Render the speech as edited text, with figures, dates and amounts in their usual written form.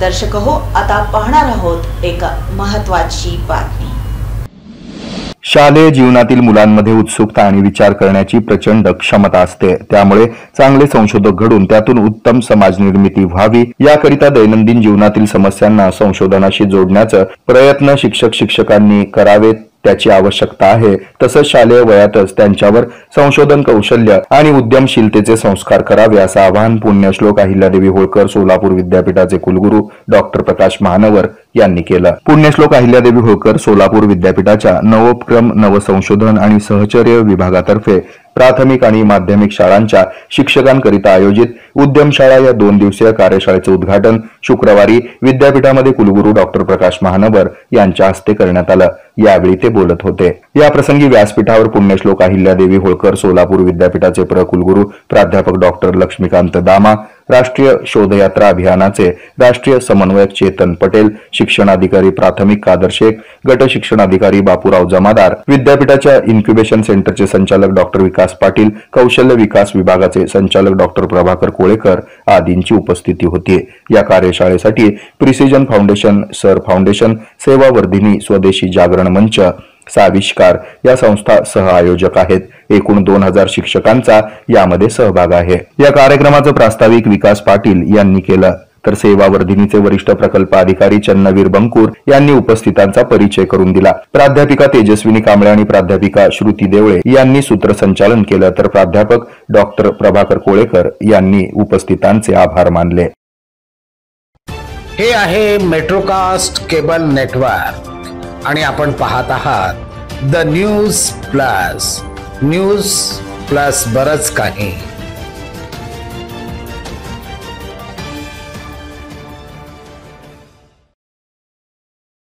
दर्शक हो, आता पाहणार आहोत एक महत्त्वाची बातमी। शालेय जीवनातील मुलांमध्ये उत्सुकता आणि विचार करण्याची प्रचंड क्षमता असते। त्यामुळे चांगले संशोधक घडून त्यातून उत्तम समाज निर्मिती व्हावी याकरिता दैनंदिन जीवनातील समस्यांना संशोधनाशी जोडण्याचा प्रयत्न शिक्षकांनी करावेत त्याची आवश्यकता आहे। तसंच शालेय वयातच त्यांच्यावर संशोधन कौशल्य आणि उद्यमशीलतेचे संस्कार करावे असं आवाहन पुण्यश्लोक अहिल्यादेवी होळकर सोलापूर विद्यापीठाचे कुलगुरू डॉक्टर प्रकाश महानवर यांनी केलं। पुण्यश्लोक अहिल्यादेवी होळकर सोलापूर विद्यापीठाच्या नवोपक्रम नवसंशोधन आणि सहचर्य विभागातर्फे प्राथमिक आणि माध्यमिक शाळांच्या शिक्षकांकरिता आयोजित उद्यमशाळा या 2 दिवसीय कार्यशाळेचे उद्घाटन शुक्रवारी विद्यापीठामध्ये कुलगुरू डॉक्टर प्रकाश महानवर यांच्या हस्ते करण्यात आलं। यावेळी ते बोलत होते। या प्रसंगी व्यासपीठावर पुण्यश्लोक अहिल्यादेवी होळकर सोलापूर विद्यापीठाचे प्रकुलगुरू प्राध्यापक डॉक्टर लक्ष्मीकांत दामा, राष्ट्रीय शोधयात्रा अभियानाचे राष्ट्रीय समन्वयक चेतन पटेल, शिक्षणाधिकारी प्राथमिक कादर शेख, गट शिक्षणाधिकारी बापूराव जमादार, विद्यापीठाच्या इन्क्युबेशन सेंटरचे संचालक डॉक्टर विकास पाटील, कौशल्य विकास विभागाचे संचालक डॉक्टर प्रभाकर कोळेकर आदींची उपस्थिती होती। या कार्यशाळेसाठी प्रिसिजन फाउंडेशन, सर फाउंडेशन, सेवा वर्धिनी, स्वदेशी जागरण मंच, साविष्कार या संस्था सह आयोजक आहेत। एकूण 2000 शिक्षकांचा यामध्ये सहभाग आहे। या कार्यक्रमाचं प्रास्ताविक विकास पाटील यांनी केलं, तर सेवा वर्धिनीचे वरिष्ठ प्रकल्प अधिकारी चन्नवीर बंकूर यांनी उपस्थितांचा परिचय करून दिला। प्राध्यापिका तेजस्विनी कांबळे आणि प्राध्यापिका श्रुती देवळे यांनी सूत्रसंचालन केलं, तर प्राध्यापक डॉक्टर प्रभाकर कोळेकर यांनी उपस्थितांचे आभार मानले। हे आहे मेट्रोकास्ट केबल नेटवर्क आणि आपण पाहत आहात द न्यूज प्लस बरच काही।